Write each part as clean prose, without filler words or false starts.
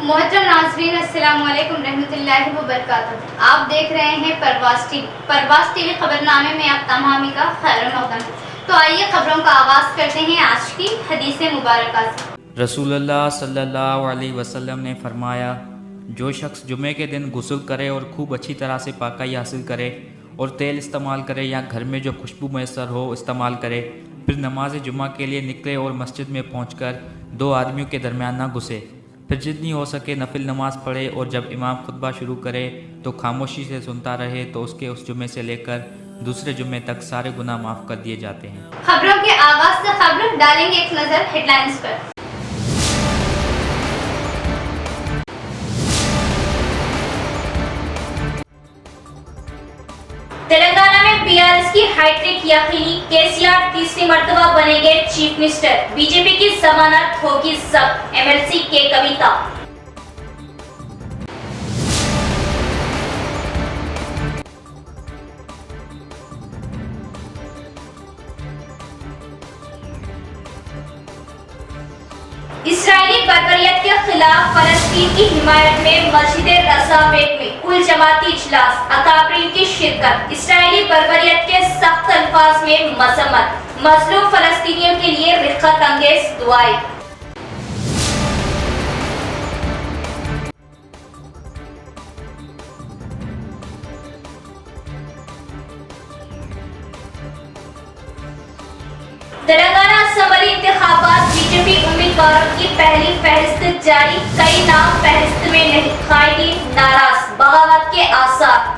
محترم ناظرین السلام علیکم رحمۃ اللہ وبرکاتہ. آپ دیکھ رہے ہیں پرواز ٹی وی خبرنامے میں آپ تمامی کا خیر مقدم. تو آئیے خبروں کا آغاز کرتے ہیں آج کی حدیث مبارکہ سے. رسول اللہ صلی اللہ علیہ وسلم نے فرمایا، جو شخص جمعے کے دن غسل کرے اور خوب اچھی طرح سے پاکائی حاصل کرے اور تیل استعمال کرے یا گھر میں جو خوشبو میسر ہو استعمال کرے، پھر نماز جمعہ کے لیے نکلے اور مسجد میں پہنچ کر دو آدمیوں کے درمیان نہ گھسے، پھر جتنی ہو سکے نفل نماز پڑھے اور جب امام خطبہ شروع کرے تو خاموشی سے سنتا رہے تو اس کے اس جمعے سے لے کر دوسرے جمعے تک سارے گناہ معاف کر دیے جاتے ہیں. خبروں کے آغاز سے خبر ڈالیں گے ایک نظر ہیڈ لائنز پر. تلنگانہ میں PRS کی ہائی ٹیک یقینی، KCR تیسری مرتبہ بنیں گے چیف منسٹر، بی جے پی کی ضمانت ہوگی ضبط، MLC کے کویتا. اسرائیلی بربریت کے خلاف فلسطین کی حمایت میں مسجد رضا بیگ میں کل جماعتی اجلاس، اکابرین کی شرکت. اسرائیلی بربریت کے سخت الفاظ میں مذمت، مظلوم فلسطینیوں کے لیے رفقت انگیز دعائیں. تلنگانہ اسمبلی انتخابات، بی جے پی امیدواروں کی پہلی فہرست جاری، کئی نام فہرست میں نہیں، قائدین ناراض، بغاوت کے آثار.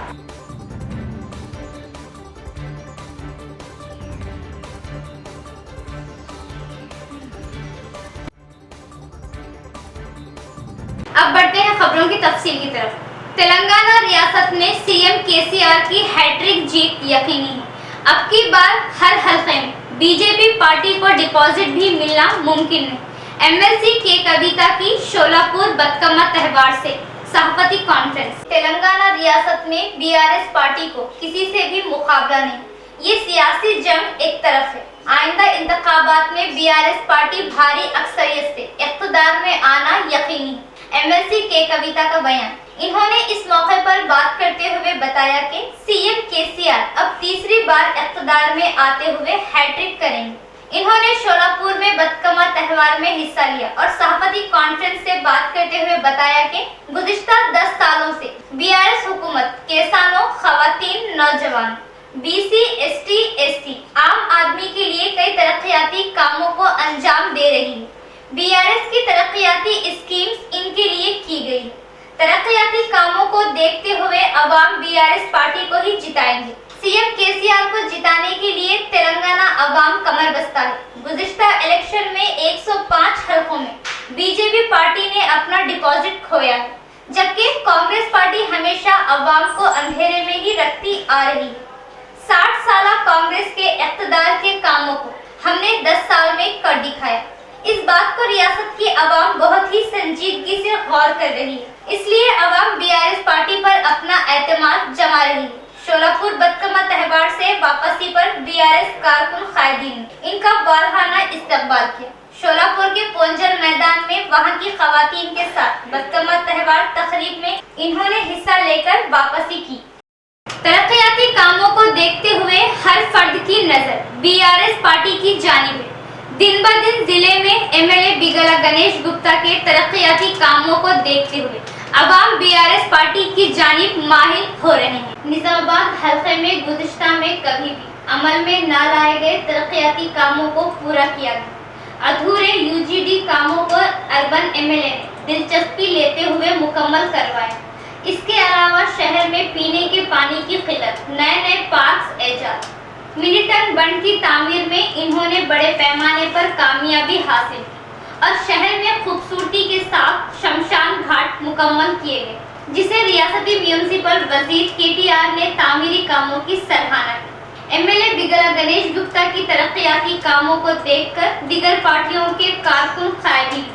اب بڑھتے ہیں خبروں کی تفصیل کی طرف. تلنگانہ ریاست میں CM KCR کی ہیٹرک جیت یقینی ہے. اب کی بار ہر حلقے میں بی جے پی پارٹی کو ڈپازٹ بھی ملنا ممکن ہے. MLC کے کویتا کی شولاپور بتکما تہوار سے صحافتی کانفرنس. تلنگانہ ریاست میں BRS پارٹی کو کسی سے بھی مقابلہ نہیں. یہ سیاسی جنگ ایک طرف ہے. آئندہ انتخابات میں BRS پارٹی بھاری اکثریت سے اقتدار میں آنا یقینی ہے. MLC کے کویتا کا بیان. انہوں نے اس موقع پر بات کرتے ہوئے بتایا کہ CM KCR اب تیسری بار اقتدار میں آتے ہوئے ہیٹرک کریں گے. انہوں نے شولاپور میں بتکما تہوار میں حصہ لیا اور صحافتی کانفرنس سے بات کرتے ہوئے بتایا کہ گزشتہ 10 سالوں سے BRS حکومت کسانوں، خواتین، نوجوان، BC ST SC عام آدمی کے لیے کئی ترقیاتی کاموں کو انجام دے رہی ہے. BRS کی ترقیاتی اسکیمز ان کے لیے کی گئی. ترقیاتی کاموں کو دیکھتے ہوئے عوام BRS پارٹی کو ہی جتائیں گے. CM KCR کو جتانے کے لیے تلنگانہ عوام کمر بستہ ہے. گزشتہ الیکشن میں 105 حلقوں میں بی جے پی پارٹی نے اپنا ڈپازٹ کھویا ہے، جبکہ کانگریس پارٹی ہمیشہ عوام کو اندھیرے میں ہی رکھتی آ رہی ہے. 60 سالہ کانگریس کے اقتدار کے کاموں کو ہم نے 10 سال میں کر دکھایا. اس بات کو ریاست کی عوام بہت ہی سنجیدگی سے غور کر رہی ہے. اس لیے عوام BRS پارٹی پر اپنا اعتماد جما رہی ہے. شولاپور بتکما تہوار سے واپسی پر BRS کارکن قائدین نے ان کا والہانہ استقبال کیا. شولاپور کے پونجل میدان میں وہاں کی خواتین کے ساتھ بتکما تہوار تقریب میں انہوں نے حصہ لے کر واپسی کی. ترقیاتی کاموں کو دیکھتے ہوئے ہر فرد کی نظر BRS پارٹی کی جانب ہے. دن بہ دن ضلع میں MLA بگلا گنیش گپتا کے ترقیاتی کاموں کو دیکھتے ہوئے عوام BRS پارٹی کی جانب مائل ہو رہے ہیں. نظام آباد حلقے میں گزشتہ میں کبھی بھی عمل میں نہ لائے گئے ترقیاتی کاموں کو پورا کیا گیا. ادھورے UGD کاموں کو اربن MLA نے دلچسپی لیتے ہوئے مکمل کروایا. اس کے علاوہ شہر میں پینے کے پانی کی قلت، نئے پارکس ایجاد، منی ٹنک بند کی تعمیر میں انہوں نے بڑے پیمانے پر کامیابی حاصل کی اور شہر میں خوبصورتی کے ساتھ شمشان گھاٹ مکمل کیے گئے، جسے ریاستی میونسپل وزیر KTR نے تعمیری کاموں کی سراہنا کی. MLA بگلا گنیش گپتا کی ترقیاتی کاموں کو دیکھ کر دیگر پارٹیوں کے کارکن قائدین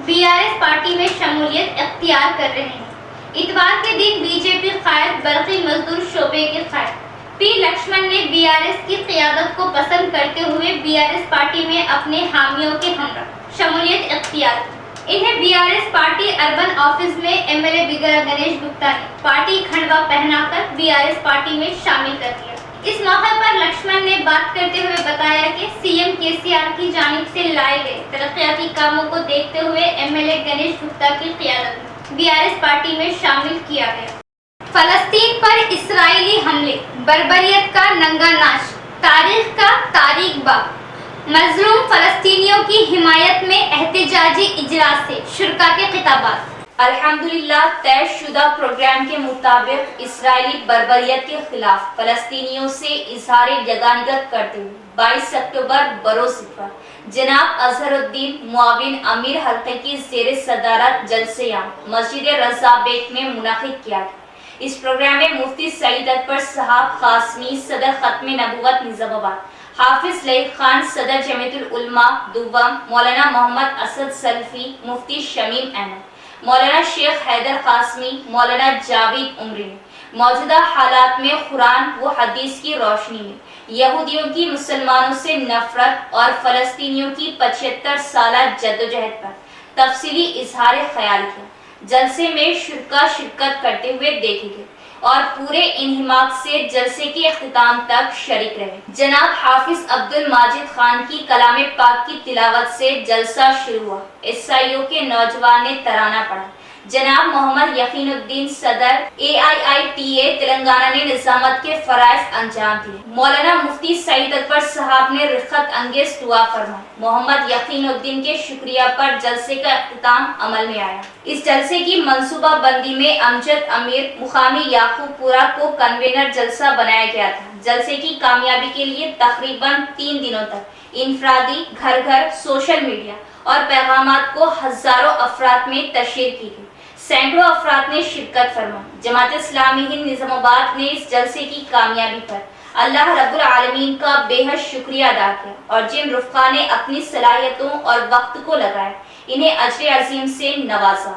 BRS پارٹی میں شمولیت اختیار کر رہے ہیں. اتوار کے دن BJP قائد برقی مزدور شعبے کے قائد P لکشمن نے BRS کی قیادت کو پسند کرتے ہوئے BRS پارٹی میں اپنے حامیوں کے ہمراہ شمولیت اختیار کی. انہیں BRS پارٹی اربن آفس میں MLA گنیش گپتا نے پارٹی کھنڈوا پہنا کر BRS پارٹی میں شامل کر دیا۔ اس موقع پر لکشمن نے بات کرتے ہوئے بتایا کہ CM KCR کی جانب سے لائے گئے ترقیاتی کاموں کو دیکھتے ہوئے MLA گنیش گپتا کی قیادت میں BRS پارٹی میں شامل کیا گیا۔ فلسطین پر اسرائیلی حملے، بربریت کا ننگا ناچ، تاریخ کا تاریخ باب، مظلوم فلسطینیوں کی حمایت میں احتجاجی اجلاس سے شرکاء کے خطابات۔ الحمدللہ طے شدہ پروگرام کے مطابق اسرائیلی بربریت کے خلاف فلسطینیوں سے اظہار یگانگت کرتے ہوئے 22 اکتوبر بروز اتوار جناب اظہر الدین معاون امیر حلقے کی زیر صدارت جلسہ عام مسجد رضا بیگ میں منعقد کیا گیا۔ اس پروگرام میں مفتی سعید اکبر صاحب قاسمی صدر ختم نبوت نظام آباد، حافظ لئیق خان صدر جمعیت العلماء دوم، مولانا محمد اسد سلفی، مفتی شمیم احمد، مولانا شیخ حیدر قاسمی، مولانا جاوید عمری نے موجودہ حالات میں قرآن و حدیث کی روشنی میں یہودیوں کی مسلمانوں سے نفرت اور فلسطینیوں کی 75 سالہ جدوجہد پر تفصیلی اظہار خیال کیا۔ جلسے میں شرکاء شرکت کرتے ہوئے دیکھے گئے اور پورے انہماک سے جلسے کے اختتام تک شریک رہے۔ جناب حافظ عبد الماجد خان کی کلام پاک کی تلاوت سے جلسہ شروع ہوا۔ SIO کے نوجوان نے ترانہ پڑھا۔ جناب محمد یقین الدین صدر AIITA تلنگانہ نے نظامت کے فرائض انجام دیے۔ مولانا مفتی سعید اکبر صاحب نے رفقت انگیز دعا فرمائی۔ محمد یقین الدین کے شکریہ پر جلسے کا اختتام عمل میں آیا۔ اس جلسے کی منصوبہ بندی میں امجد امیر مقامی یعقوب پورہ کو کنوینر جلسہ بنایا گیا تھا۔ جلسے کی کامیابی کے لیے تقریباً 3 دنوں تک انفرادی، گھر گھر، سوشل میڈیا اور پیغامات کو ہزاروں افراد میں تشہیر کی گئی۔ سینکڑوں افراد نے شرکت فرمائی۔ جماعت اسلامی ہند نظام آباد نے اس جلسے کی کامیابی پر اللہ رب العالمین کا بے حد شکریہ ادا کیا اور جن رفقا نے اپنی صلاحیتوں اور وقت کو لگایا انہیں اجر عظیم سے نوازا۔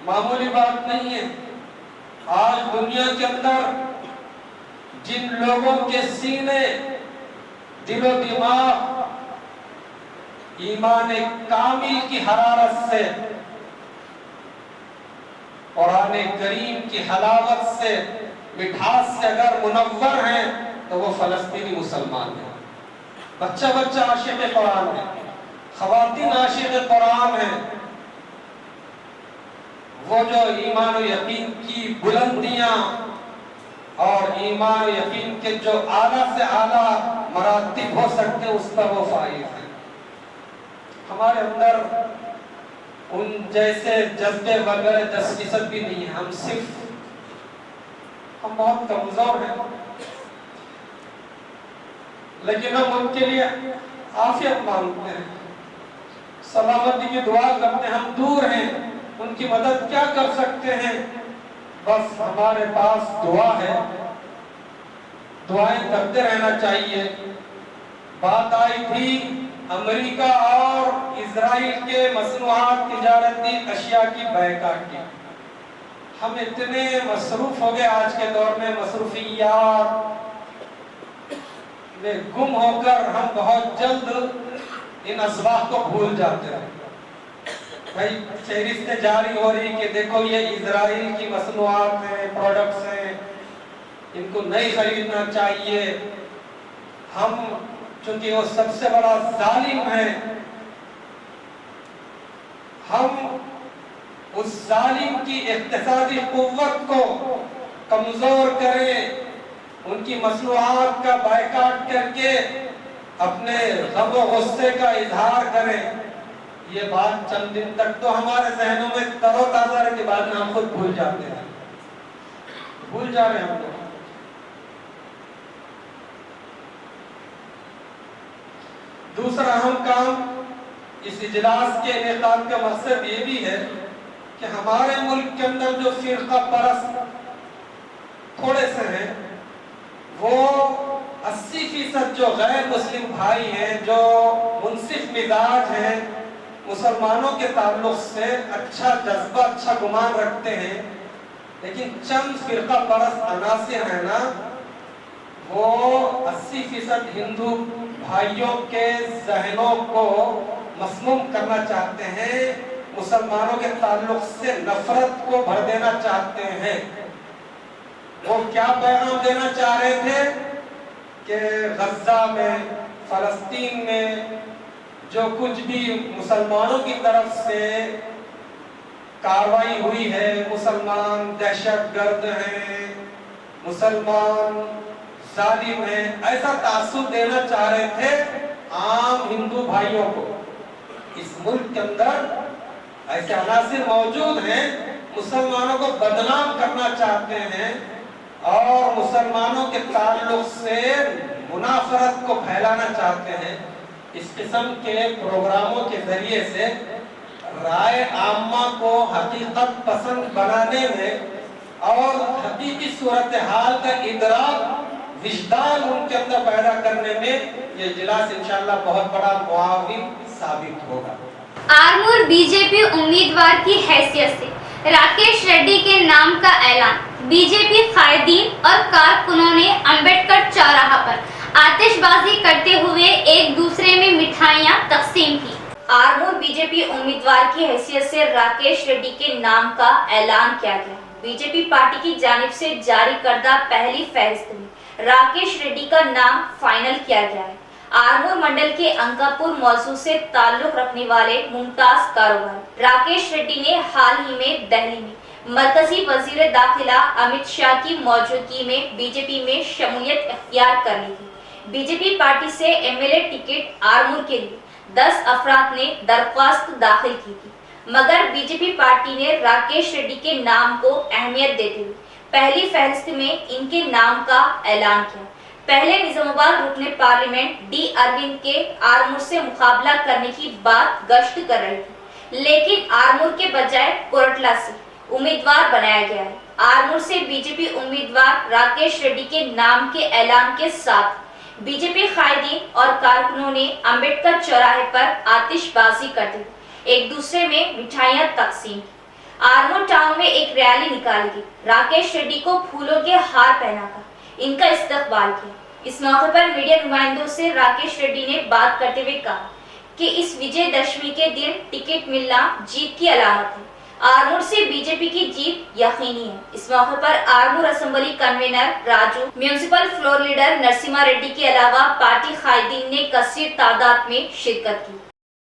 معمولی بات نہیں ہے۔ آج دنیا کے اندر جن لوگوں کے سینے، دل و دماغ ایمان کامل کی حرارت سے، قرآن کریم کی حلاوت سے، مٹھاس سے اگر منور ہیں تو وہ فلسطینی مسلمان ہیں۔ بچہ بچہ عاشق قرآن ہے، خواتین عاشق قرآن ہیں۔ وہ جو ایمان و یقین کی بلندیاں اور ایمان و یقین کے جو اعلیٰ سے اعلیٰ مراتب ہو سکتے اس پر وہ فائز ہیں۔ ہمارے اندر ان جیسے جذبے وغیرہ 10% بھی نہیں ہے۔ ہم بہت کمزور ہیں، لیکن ہم ان کے لیے عافیت مانگتے ہیں، سلامتی کی دعا کرتے ہیں۔ ہم دور ہیں، ان کی مدد کیا کر سکتے ہیں؟ بس ہمارے پاس دعا ہے، دعائیں کرتے رہنا چاہیے۔ بات آئی تھی امریکہ اور اسرائیل کے مصنوعات تجارتی اشیاء کی بائیکاٹ کی۔ ہم اتنے مصروف ہو گئے آج کے دور میں، مصروفیات میں گم ہو کر ہم بہت جلد ان اسباق کو بھول جاتے ہیں۔ بھائی فہرستیں جاری ہو رہی کہ دیکھو یہ اسرائیل کی مصنوعات ہیں، پروڈکٹس ہیں، ان کو نہیں خریدنا چاہیے۔ ہم چونکہ وہ سب سے بڑا ظالم ہے، ہم اس ظالم کی اقتصادی قوت کو کمزور کریں، ان کی مصنوعات کا بائیکاٹ کر کے اپنے غم و غصے کا اظہار کریں۔ یہ بات چند دن تک تو ہمارے ذہنوں میں تر و تازہ رہے، کے بعد میں ہم خود بھول جاتے ہیں، بھول جا رہے ہیں ہم لوگ۔ دوسرا اہم کام اس اجلاس کے انعقاد کا مقصد یہ بھی ہے کہ ہمارے ملک کے اندر جو فرقہ پرست تھوڑے سے ہیں، وہ 80% جو غیر مسلم بھائی ہیں، جو منصف مزاج ہیں، مسلمانوں کے تعلق سے اچھا جذبہ، اچھا گمان رکھتے ہیں، لیکن چند فرقہ پرست عناصر ہیں نا، وہ 80% ہندو بھائیوں کے ذہنوں کو मसमूम करना चाहते हैं, मुसलमानों के ताल्लुक से नफरत को भर देना चाहते हैं। वो क्या पैगाम देना चाह रहे थे कि गज्जा में, फलस्तीन में जो कुछ भी मुसलमानों की तरफ से कार्रवाई हुई है, मुसलमान दहशतगर्द हैं, मुसलमान जालिम हैं, ऐसा तासुब देना चाह रहे थे आम हिंदू भाइयों को। इस मुल्क के अंदर ऐसे अनासिर मौजूद हैं, मुसलमानों को बदनाम करना चाहते हैं और मुसलमानों के ताल्लुक से मुनाफरत को फैलाना चाहते हैं। इस किस्म के प्रोग्रामों के जरिए से राय आम्मा को हकीकत पसंद बनाने में और हकीकी सूरत हाल का इदराक, विजदान उनके अंदर पैदा करने में ये इजलास इंशाअल्लाह बहुत बड़ा मुआविन साबित होगा। आरमूर बीजेपी उम्मीदवार की हैसियत से राकेश रेड्डी के नाम का ऐलान। बीजेपी कायदीन और कारकुनों ने अंबेडकर चौराहा पर आतिशबाजी करते हुए एक दूसरे में मिठाइयां तकसीम की। आरमूर बीजेपी उम्मीदवार की हैसियत से राकेश रेड्डी के नाम का ऐलान किया गया। बीजेपी पार्टी की जानिब से जारी करदा पहली फहरिस्त में राकेश रेड्डी का नाम फाइनल किया गया है। आरमूर मंडल के अंकापुर मौजू से ताल्लुक रखने वाले मुमताज कारोबारी राकेश रेड्डी ने हाल ही में दिल्ली में मरकजी वजीर दाखिला अमित शाह की मौजूदगी में बीजेपी में शमूलियत इख्तियार करने की बीजेपी पार्टी से एमएलए टिकट आरमूर के लिए 10 अफराद ने दरख्वास्त दाखिल की थी, मगर बीजेपी पार्टी ने राकेश रेड्डी के नाम को अहमियत देते हुए पहली फहरिस्त में इनके नाम का ऐलान किया। पहले निजामाबाद रुकने पार्लियामेंट डी अरविंद के आरमूर से मुकाबला करने की बात गश्त कर रही थी, लेकिन आरमूर के बजाय कोरटला से उम्मीदवार बनाया गया है। आरमूर से बीजेपी उम्मीदवार राकेश रेड्डी के नाम के ऐलान के साथ बीजेपी कायदीन और कारकुनों ने अंबेडकर चौराहे पर आतिशबाजी करते हुए एक दूसरे में मिठाइयां तकसीम की। आरमूर टाउन में एक रैली निकाली गई। राकेश रेड्डी को फूलों के हार पहनाकर इनका इस्तकबाल किया। इस मौके पर मीडिया नुमाइंदों से राकेश रेड्डी ने बात करते हुए कहा कि इस विजयदशमी के दिन टिकट मिलना जीत की अलामत है। आरमूर से बीजेपी की जीत यकीनी है। इस मौके पर Armoor assembly convener Raju, municipal floor leader Narasimha Reddy के अलावा पार्टी कायदीन ने कसीर तादाद में शिरकत की।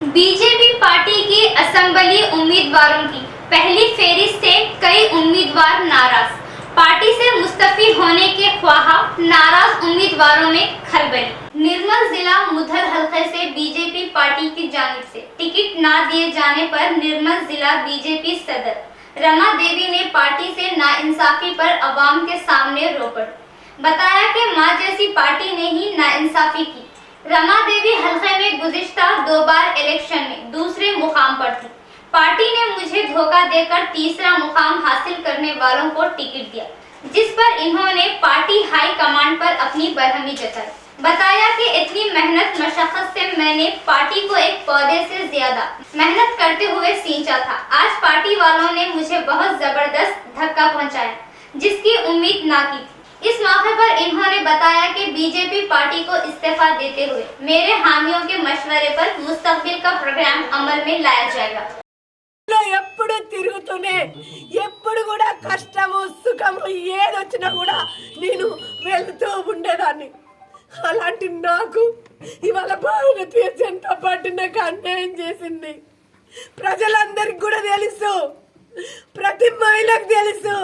बीजेपी पार्टी की असेंबली उम्मीदवारों की पहली फेरिस्त से कई उम्मीदवार नाराज। पार्टी से मुस्तफी होने के ख्वाहा नाराज उम्मीदवारों में खलबली। निर्मल जिला मुधल हलके से बीजेपी पार्टी की जानिब से टिकट न दिए जाने पर निर्मल जिला बीजेपी सदर रमा देवी ने पार्टी से नाइंसाफी पर अवाम के सामने रोपट बताया कि मां जैसी पार्टी ने ही नाइंसाफी की। रमा देवी हलके में गुज़िश्ता 2 बार इलेक्शन में दूसरे मुकाम पर थी। पार्टी ने मुझे धोखा देकर तीसरा मुकाम हासिल करने वालों को टिकट दिया, जिस पर इन्होंने पार्टी हाई कमांड पर अपनी बरहमी जताई। बताया कि इतनी मेहनत मशक्कत से मैंने पार्टी को एक पौधे से ज्यादा मेहनत करते हुए सींचा था। आज पार्टी वालों ने मुझे बहुत जबरदस्त धक्का पहुंचाया, जिसकी उम्मीद ना की थी। इस मौके पर इन्होंने बताया कि बीजेपी पार्टी को इस्तीफा देते हुए मेरे हामियों के मशवरे पर मुस्तकबिल का प्रोग्राम अमल में लाया जाएगा। ఎప్పుడు తిరుగుతూనే ఎప్పుడు కూడా కష్టము సుఖము ఏదొచ్చినా కూడా నేను వెళ్తూ ఉండేదాన్ని. అలాంటి నాకు ఇవాళ భారతీయ జనతా పార్టీ నాకు అన్యాయం చేసింది. ప్రజలందరికీ కూడా తెలుసు, ప్రతి మహిళకు తెలుసు.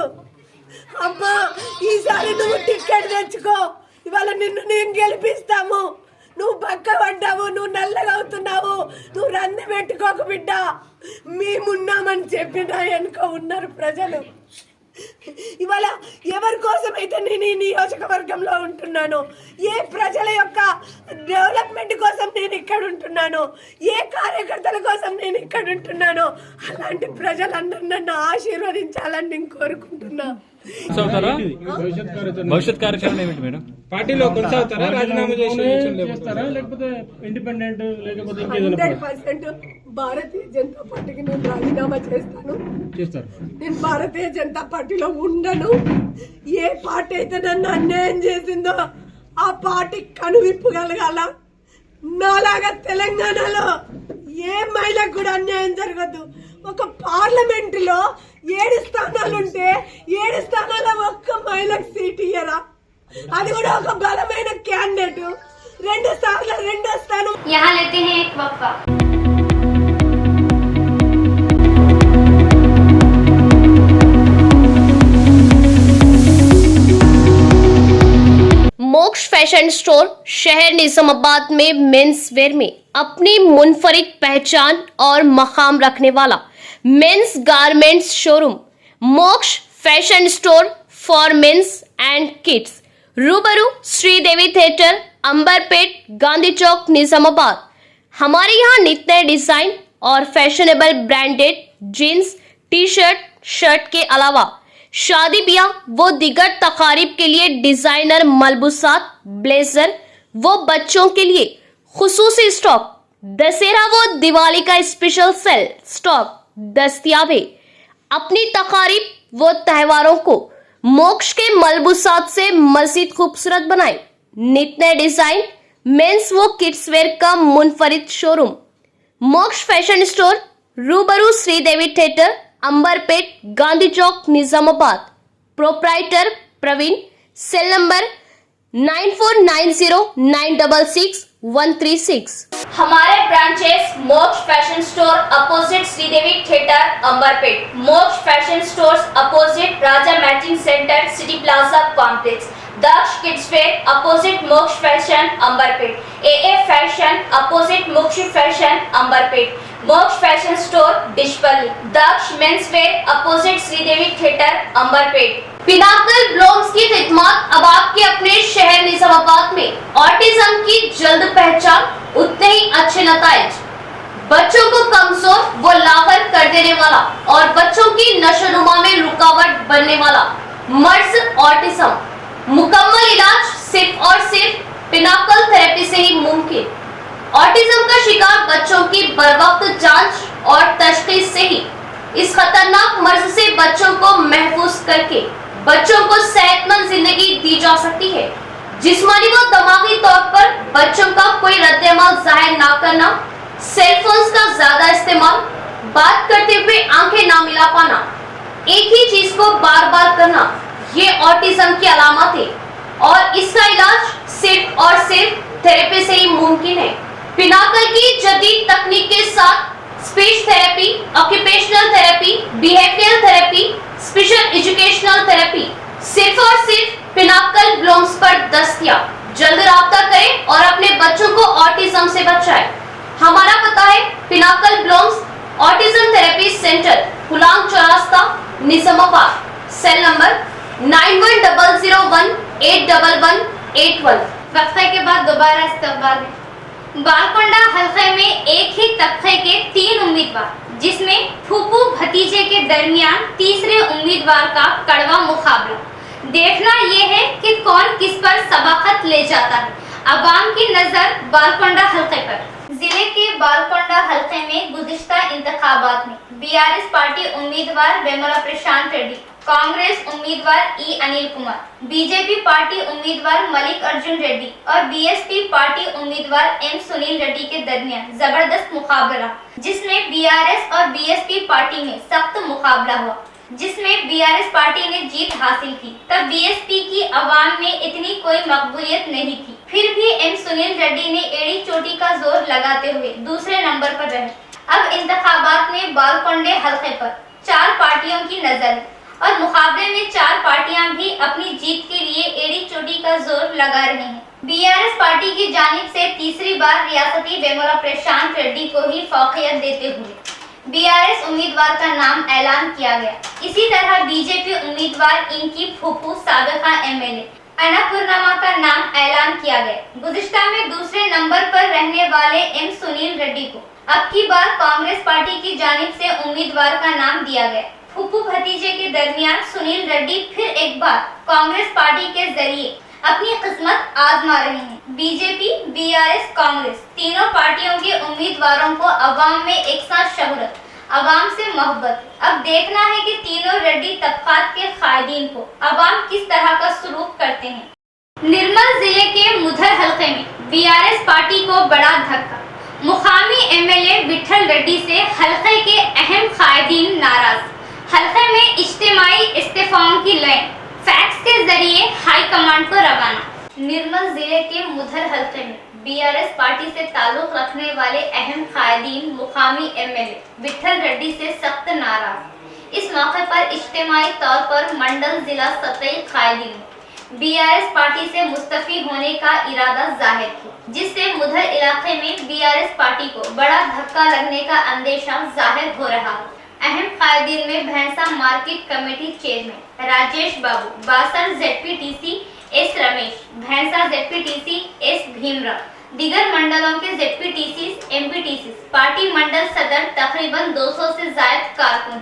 అమ్మా ఈసారి నువ్వు టికెట్ తెచ్చుకో, ఇవాళ నిన్ను నేను గెలిపిస్తాము. నువ్వు పక్క పడ్డావు, నువ్వు నల్లగా అవుతున్నావు, నువ్వు రంది పెట్టుకోక బిడ్డ, మేమున్నామని చెప్పి నా వెనుక ఉన్నారు ప్రజలు. ఇవాళ ఎవరి కోసం అయితే నేను ఈ నియోజకవర్గంలో ఉంటున్నాను, ఏ ప్రజల యొక్క డెవలప్మెంట్ కోసం నేను ఇక్కడ ఉంటున్నాను, ఏ కార్యకర్తల కోసం నేను ఇక్కడ ఉంటున్నానో అలాంటి ప్రజలందరూ నన్ను ఆశీర్వదించాలని నేను కోరుకుంటున్నా. భవిష్యత్ కార్యాచరణ ఏమిటి మేడం? పార్టీలో కొనసాగుతారా, రాజీనామా చేస్తారా, లేకపోతే ఇండిపెండెంట్, లేకపోతే 100% భారతీయ జనతా పార్టీకి నేను రాజీనామా చేస్తాను. నేను భారతీయ జనతా పార్టీలో ఉండను. ఏ పార్టీ అయితే నన్ను అన్యాయం చేసిందో ఆ పార్టీ కనువిప్పు కలగాల. నాలాగా తెలంగాణలో ఏ మహిళకు కూడా అన్యాయం జరగదు. ఒక పార్లమెంటులో 7 స్థానాలుంటే 7 స్థానాల ఒక్క మహిళకు సీట్ ఇయ్యరా? అది కూడా ఒక బలమైన క్యాండిడేట్ 2 సార్లు 2వ స్థానం. यहाँ लेते हैं एक वक्फा. मोक्ष फैशन स्टोर शहर निजामाबाद में मेंस वेयर में अपनी मुनफरिद पहचान और मकाम रखने वाला मेंस गारमेंट्स शोरूम मोक्ष fashion store for men's and kids, रूबरू श्रीदेवी थिएटर, अंबरपेट, गांधी चौक, निजामाबाद. हमारे यहाँ नित नए डिजाइन और fashionable branded jeans, T shirt, shirt के अलावा शादी ब्याह वो दिगर तकारीब के लिए डिजाइनर मलबूसात, ब्लेजर वो बच्चों के लिए खुसूसी स्टॉक, दशहरा वो दिवाली का स्पेशल सेल स्टॉक दस्तियाब है. अपनी तकारीब वो त्योहारों को मोक्ष के मलबूसात से मजीद खूबसूरत बनाए. नित नए डिजाइन मेंस वो किड्स वेयर का मुनफरिद शोरूम मोक्ष फैशन स्टोर, रूबरू Sridevi theatre, Amberpet, Gandhi Chowk, Nizamabad. Proprietor Praveen. Cell number 9490966136. हमारे branches Moksha fashion store opposite Sridevi theatre, Amberpet, Moksha fashion stores opposite Raja matching centre, city plaza complex, Daksh kids wear opposite Moksha fashion, Amberpet, AA fashion opposite Moksha fashion, Amberpet, Moksha fashion store Dichpally, Daksh men's wear opposite Sridevi theatre, Amberpet. Pinnacle ब्लॉम्स की खिदमत अब आपके अपने शहर निजामाबाद में autism की जल्द पहचान, उतने ही अच्छे नताइज. बच्चों को कमजोर वो लागर कर देने वाला और बच्चों की नशोनुमा में रुकावट बनने वाला मर्ज ऑटिज्म, मुकम्मल इलाज सिर्फ और सिर्फ पिनाकल थेरेपी से ही मुमकिन. ऑटिज्म का शिकार बच्चों की बरवक्त जांच और तशखीस से ही इस खतरनाक मर्ज से बच्चों को महफूज करके बच्चों को सेहतमंद जिंदगी दी जा सकती है. जिस्मानी व दिमागी तौर पर बच्चों का कोई रद्द-ए-अमल जाहिर ना करना, सेलफोन्स का ज्यादा इस्तेमाल, बात करते हुए आंखें ना मिला पाना, एक ही चीज को बार बार करना, ये ऑटिज्म की अलामत है और इसका इलाज सिर्फ और सिर्फ थेरेपी से ही मुमकिन है. पिनाकल की जदीद तकनीक के साथ speech therapy, occupational therapy, behavioural therapy, special educational therapy सिर्फ और सिर्फ पिनाकल ब्लॉम्स पर दस्तयाब. जल्द राब्ता करें और अपने बच्चों को ऑटिज्म से बचाएं. हमारा पता है pinnacle blooms autism therapy centre, हुलांग चौरास्ता, निजामाबाद. Cell number 9100181181. वक्फे के बाद दोबारा इस्तकबाल है. बालकोंडा हलके में एक ही तबके के 3 उम्मीदवार, जिसमें फूफू भतीजे के दरमियान तीसरे उम्मीदवार का कड़वा मुकाबला. देखना यह है कि कौन किस पर सबकत ले जाता है. अवाम की नजर बालकोंडा हलके पर. जिले के बालकोंडा हलके में गुज़िश्ता इंतखाबात में बीआरएस पार्टी उम्मीदवार वेमुला प्रशांत रेड्डी, कांग्रेस उम्मीदवार ई अनिल कुमार, बीजेपी पार्टी उम्मीदवार मलिक अर्जुन रेड्डी और बीएसपी पार्टी उम्मीदवार एम सुनील रेड्डी के दरमियान जबरदस्त मुकाबला रहा, जिसमें बीआरएस और बीएसपी पार्टी में सख्त मुकाबला हुआ, जिसमें बीआरएस पार्टी ने जीत हासिल की. तब बीएसपी की अवाम में इतनी कोई मकबूलियत नहीं थी. फिर भी एम सुनील रेड्डी ने एड़ी चोटी का जोर लगाते हुए दूसरे नंबर पर रहे. अब इंतखाबात में बालकोंडे हलके पर 4 पार्टियों की नजर है और मुकाबले में 4 पार्टियां भी अपनी जीत के लिए एड़ी चोटी का जोर लगा रही हैं. बीआरएस पार्टी की जानिब से तीसरी बार रियासती वेमुला प्रशांत रेड्डी को ही फौकियत देते हुए बीआरएस उम्मीदवार का नाम ऐलान किया गया. इसी तरह बीजेपी उम्मीदवार इनकी फूफू साबिका एमएलए अन्नपूर्णमा का नाम ऐलान किया गया. गुज़िश्ता में दूसरे नंबर पर रहने वाले एम सुनील रेड्डी को अब की बार कांग्रेस पार्टी की जानिब से उम्मीदवार का नाम दिया गया. फूफू भतीजे के दरमियान सुनील रेड्डी फिर एक बार कांग्रेस पार्टी के जरिए अपनी किस्मत आजमा रहे हैं. बीजेपी, बीआरएस, कांग्रेस तीनों पार्टियों के उम्मीदवारों को अवाम में एक साथ शोहरत, अवाम से मोहब्बत. अब देखना है कि तीनों रेड्डी तबकात के कायदीन को अवाम किस तरह का सलूक करते हैं. निर्मल जिले के मुधर हलके में बीआरएस पार्टी को बड़ा धक्का. मुकामी एमएलए विठल रेड्डी से हलके के अहम कायदीन नाराज। हलके में इज्तिमाई इस्तीफाओं की लाइन फैक्स के जरिए हाई कमांड को रवाना। निर्मल जिले के मुधर हलके में बीआरएस पार्टी से ताल्लुक रखने वाले अहम कायदीन मुकामी एमएलए विठल रेड्डी से सख्त नाराज। इस मौके पर इज्तिमाई तौर पर मंडल जिला सतही कायदीन बीआरएस पार्टी से मुस्तफी होने का इरादा जाहिर किया, जिससे मुधर इलाके में बीआरएस पार्टी को बड़ा धक्का लगने का अंदेशा जाहिर हो रहा है। अहम कायदीन में भैंसा मार्केट कमेटी चेयरमैन राजेश बाबू, बासर जेडपीटीसी एस रमेश, भैंसा जेडपीटीसी एस भीमराव, दिगर मंडलों के जेडपीटीसी एमपीटीसी, पार्टी मंडल सदर तकरीबन 200 से ज्यादा कारकुन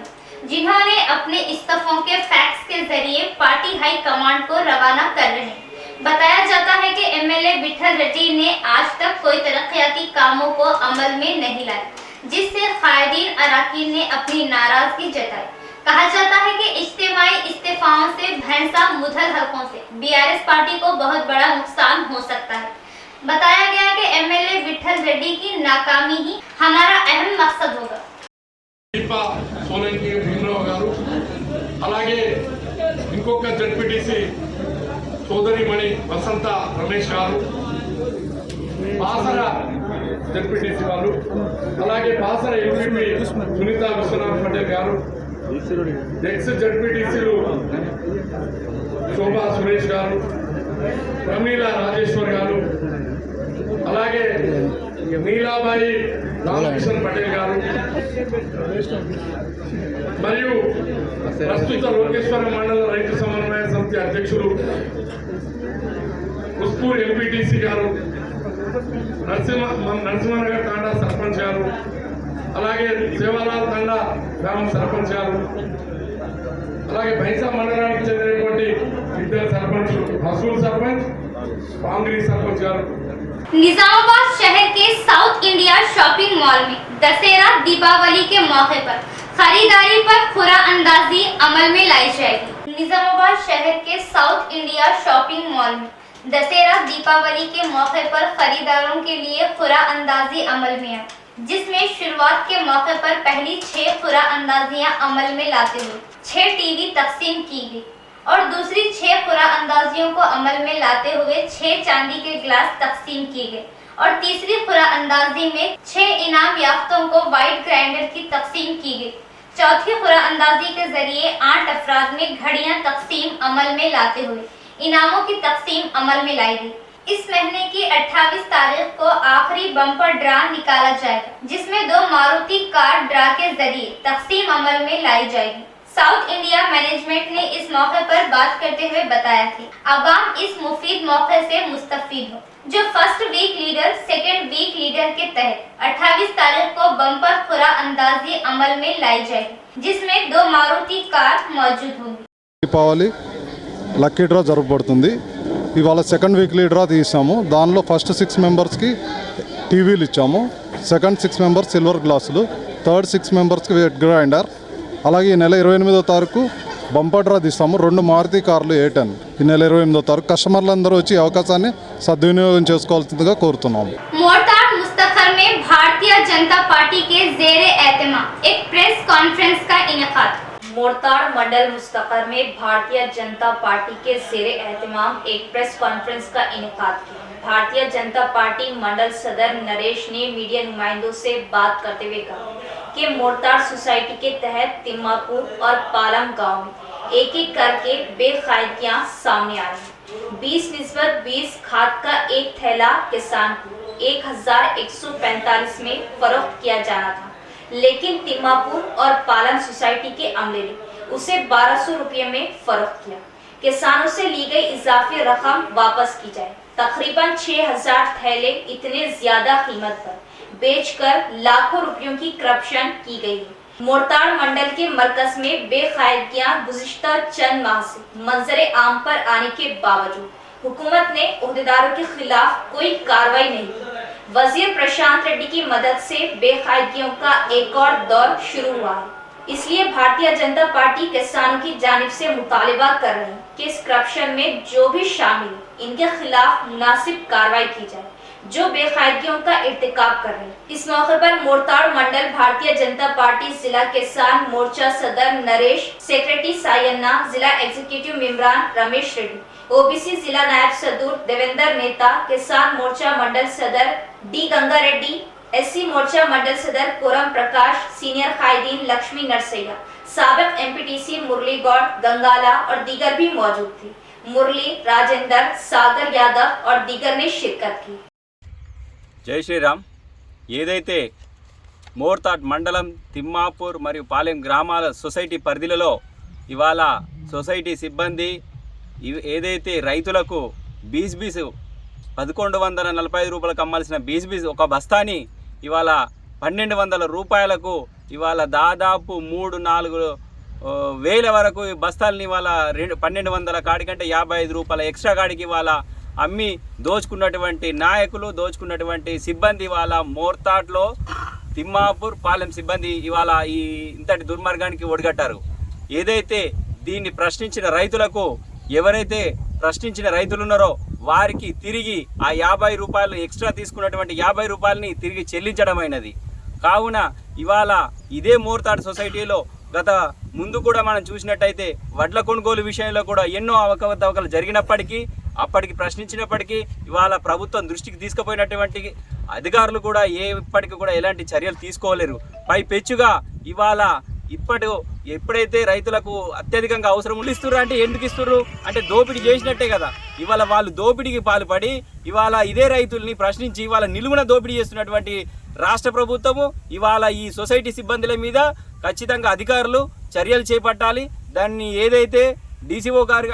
जिन्होंने अपने इस्तीफों के फैक्स के जरिए पार्टी हाई कमांड को रवाना कर रहे हैं। बताया जाता है कि एमएलए विठल रेड्डी ने आज तक कोई तरक्याती कामों को अमल में नहीं लाया, जिससे कायदीन अराकीन ने अपनी नाराजगी जताई। कहा जाता है कि इज्तिमाई इस्तीफाओं से भैंसा मुधर हलकों से बीआरएस पार्टी को बहुत बड़ा नुकसान हो सकता है। बताया गया कि एमएलए विठल रेड्डी की नाकामी ही हमारा अहम मकसद होगा। దీప సోలంకి భీమరావు గారు, అలాగే ఇంకొక జడ్పీటీసీ సోదరిమణి వసంత రమేష్ గారు, బాసర జడ్పీటీసీ వాళ్ళు, అలాగే బాసర ఎంపీపీ సునీత విశ్వనాథ్ పటేల్ గారు, ఎక్స్ జడ్పీటీసీలు శోభా సురేష్ గారు, ప్రమీల రాజేశ్వర్ గారు, అలాగే నీలాబాయి రామకిషన్ పటేల్ గారు మరియు ప్రస్తుత లోకేశ్వర మండల రైతు సమన్వయ సమితి అధ్యక్షులు ఉస్పూర్ ఎంపీటీసీ గారు, నరసింహనగర్ తాండా సర్పంచ్ గారు, అలాగే సేవాలాల్ తాండా గ్రామ సర్పంచ్ గారు, అలాగే బైసా మండలానికి చెందినటువంటి ఇద్దరు సర్పంచ్, హసూల్ సర్పంచ్, పాంగ్రీ సర్పంచ్ గారు। निजामाबाद शहर के साउथ इंडिया शॉपिंग मॉल में दशहरा दीपावली के मौके पर खरीदारी पर खुरा अंदाजी अमल में लाई जाएगी। निजामाबाद शहर के साउथ इंडिया शॉपिंग मॉल में दशहरा दीपावली के मौके पर खरीदारों के लिए खुरा अंदाजी अमल में है, जिसमें शुरुआत के मौके पर पहली 6 खुरा अंदाजियां अमल में लाते हुए 6 टीवी तकसीम की गई और दूसरी 6 खुरा अंदाजियों को अमल में लाते हुए 6 चांदी के गिलास तकसीम किए गए और तीसरी खुरा अंदाजी में 6 इनाम याफ्तों को वाइट ग्राइंडर की तकसीम की गई। चौथी खुरा अंदाजी के जरिए 8 अफराद में घड़ियां तकसीम अमल में लाते हुए इनामों की तकसीम अमल में लाई गई। इस महीने की 28 तारीख को आखिरी बम्पर ड्रा निकाला जाएगा, जिसमें 2 मारुति कार ड्रा के जरिए तकसीम अमल में लाई जाएगी। साउथ इंडिया मैनेजमेंट ने इस मौके पर बात करते हुए बताया कि अवाम इस मुफीद मौके से मुस्तफीद हो, जो first week leader second week leader के तहत 28 तारीख को बम्पर खुरा अंदाजी अमल में लाई जाएगी, जिसमें 2 मारुति कार मौजूद होंगी। దీపావళి లక్కీ డ్రా జరగబడుతుంది। ఇవాళ సెకండ్ వీక్లీ డ్రా తీసాము। దానిలో ఫస్ట్ 6 మెంబర్స్కి టీవీలు ఇచ్చాము, సెకండ్ 6 మెంబర్స్ సిల్వర్ గ్లాసులు, థర్డ్ 6 మెంబర్స్కి వెయిట్ గ్రైండర్। అలాగే ఈ నెల 28వ తారీఖు బంపర్ డ్రా తీస్తాము, 2 మారుతి కార్లు A10। ఈ నెల 28వ తారీఖు కస్టమర్లందరూ వచ్చి ఈ అవకాశాన్ని సద్వినియోగం చేసుకోవాల్సిందిగా కోరుతున్నాము। मोरताड़ मुस्तखर में भारतीय जनता पार्टी के ज़ेरे एहतमाम एक प्रेस कॉन्फ्रेंस का इनेकाद। मोरताड़ मंडल मुस्तकर में भारतीय जनता पार्टी के ज़ेरे एहतमाम एक प्रेस कॉन्फ्रेंस का इनेकाद किया। भारतीय जनता पार्टी मंडल सदर नरेश ने मीडिया नुमाइंदों से बात करते हुए कहा कि मोरताड़ सोसाइटी के तहत तिम्मापुर और पालम गांव में एक एक करके बेकायदगियां सामने आ रही हैं। 20/20 खाद का एक थैला किसान को 1145 में फरोख्त किया जाना था, लेकिन तिम्मापुर और पालम सोसाइटी के अमले ने उसे 1200 रुपये में फरोख्त किया। किसानों से ली गई इजाफी रकम वापस की जाए। तकरीबन 6000 थैले इतने ज्यादा कीमत पर बेचकर लाखों रुपयों की करप्शन की गई है। मोरताड़ मंडल के मरकज में बेकायदगियां गुज़िश्ता चंद माह से मंजर आम पर आने के बावजूद हुकूमत ने ओहदेदारों के खिलाफ कोई कार्रवाई नहीं की। वजीर प्रशांत रेड्डी की मदद से बेकायदगियों का एक और दौर शुरू हुआ है। इसलिए भारतीय जनता पार्टी किसानों की जानिब से मुतालिबा कर रही है कि इस करप्शन में जो भी शामिल है इनके खिलाफ मुनासिब कार्रवाई की जाए। जो बेकायदगियों का इर्तिकाब कर रहे हैं। इस मौके पर मोरताड़ मंडल भारतीय जनता पार्टी जिला किसान मोर्चा सदर नरेश, सेक्रेटरी सायन्ना, जिला एग्जीक्यूटिव मेंबरान रमेश रेड्डी, ओबीसी जिला नायब सदूर देवेंद्र नेता, किसान मोर्चा मंडल सदर डी गंगा रेड्डी, एससी मोर्चा मंडल सदर कोरम प्रकाश, सीनियर कायदीन लक्ष्मी नरसैया, साबिक एमपीटीसी मुरली गौड़ गंगाला और दीगर भी मौजूद थे। मुरली, राजेंद्र, सागर यादव और दीगर ने शिरकत की। జై శ్రీరామ్. ఏదైతే మోర్తాడ్ మండలం తిమ్మాపూర్ మరియు పాలెం గ్రామాల సొసైటీ పరిధిలో ఇవాళ సొసైటీ సిబ్బంది ఏదైతే రైతులకు బీస్ 1145 రూపాయలకు అమ్మాల్సిన బీస్ ఒక బస్తాని ఇవాళ 1200 రూపాయలకు ఇవాళ దాదాపు 3-4 వేల వరకు బస్తాలని ఇవాళ 1200 కాడికంటే 55 రూపాయల ఎక్స్ట్రా కాడికి ఇవాళ అమ్మి దోచుకున్నటువంటి నాయకులు, దోచుకున్నటువంటి సిబ్బంది ఇవాళ మోర్తాడ్లో తిమ్మాపూర్ పాలెం సిబ్బంది ఇవాళ ఈ ఇంతటి దుర్మార్గానికి ఒడిగట్టారు. ఏదైతే దీన్ని ప్రశ్నించిన రైతులకు, ఎవరైతే ప్రశ్నించిన రైతులు ఉన్నారో వారికి తిరిగి ఆ 50 రూపాయలు ఎక్స్ట్రా తీసుకున్నటువంటి 50 రూపాయలని తిరిగి చెల్లించడమైనది. కావున ఇవాళ ఇదే మోర్తాడ్ సొసైటీలో గత ముందు కూడా మనం చూసినట్టయితే వడ్ల కొనుగోలు విషయంలో కూడా ఎన్నో అవకతవకలు జరిగినప్పటికీ, అప్పటికి ప్రశ్నించినప్పటికీ ఇవాళ ప్రభుత్వం దృష్టికి తీసుకుపోయినటువంటి అధికారులు కూడా ఎప్పటికీ కూడా ఎలాంటి చర్యలు తీసుకోలేరు. పైపెచ్చుగా ఇవాళ ఎప్పుడైతే రైతులకు అత్యధికంగా అవసరం ఇస్తున్నారు అంటే ఎందుకు ఇస్తున్నారు అంటే దోపిడీ చేసినట్టే కదా. ఇవాళ వాళ్ళు దోపిడీకి పాల్పడి ఇవాళ ఇదే రైతుల్ని ప్రశ్నించి ఇవాళ నిలువున దోపిడీ చేస్తున్నటువంటి రాష్ట్ర ప్రభుత్వము ఇవాళ ఈ సొసైటీ సిబ్బందుల మీద ఖచ్చితంగా అధికారులు చర్యలు చేపట్టాలి. దాన్ని ఏదైతే డీసీఓ గారి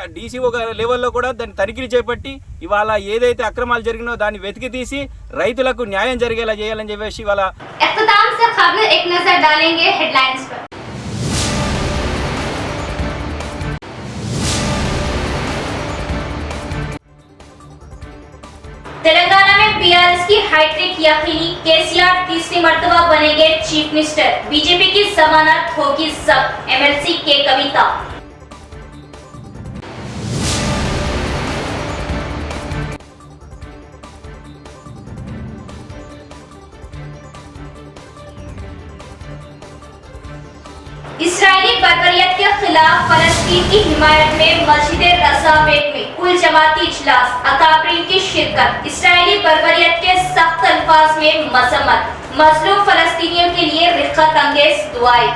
లెవెల్లో కూడా దాన్ని తనిఖీ చేపట్టి ఇవాళ ఏదైతే అక్రమాలు జరిగినో దాన్ని వెతికి తీసి రైతులకు న్యాయం జరిగేలా చేయాలని చెప్పేసి ఇవాళ इख्तिताम से खबर एक नजर डालेंगे हेडलाइंस पर। तेलंगाना में बीआरएस की हैट्रिक यकीनी, केसीआर तीसरी मर्तबा बनेंगे चीफ मिनिस्टर, बीजेपी की जमानत होगी जब्त, एमएलसी के कविता। इस्राइली बर्बरियत के खिलाफ फलस्तीन की हिमायत में मस्जिद रज़ाबेग में कुल जमाती इजलास, अकाबरीन की शिरकत, इस्राइली बर्बरियत के सख्त अल्फाज में मजम्मत, मजलूम फलस्तीनियों के लिए रिफ़्क़त अंगेज दुआएं।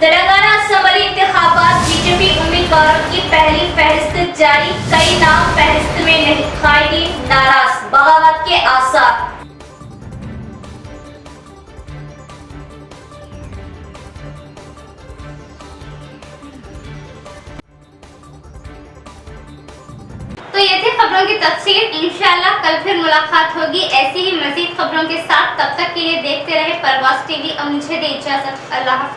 तेलंगाना असम्बली इंतखाबात, बीजेपी उम्मीदवारों की पहली फहरिस्त जारी, कई नाम फहरिस्त में नहीं, कायदीन नाराज, बगावत के आसार। तो ये थी खबरों की तफसील। इंशाल्लाह कल फिर मुलाकात होगी ऐसी ही मजीद खबरों के साथ। तब तक के लिए देखते रहे परवाज़ टीवी और मुझे दे इजाजत। अल्लाह हाफिज़।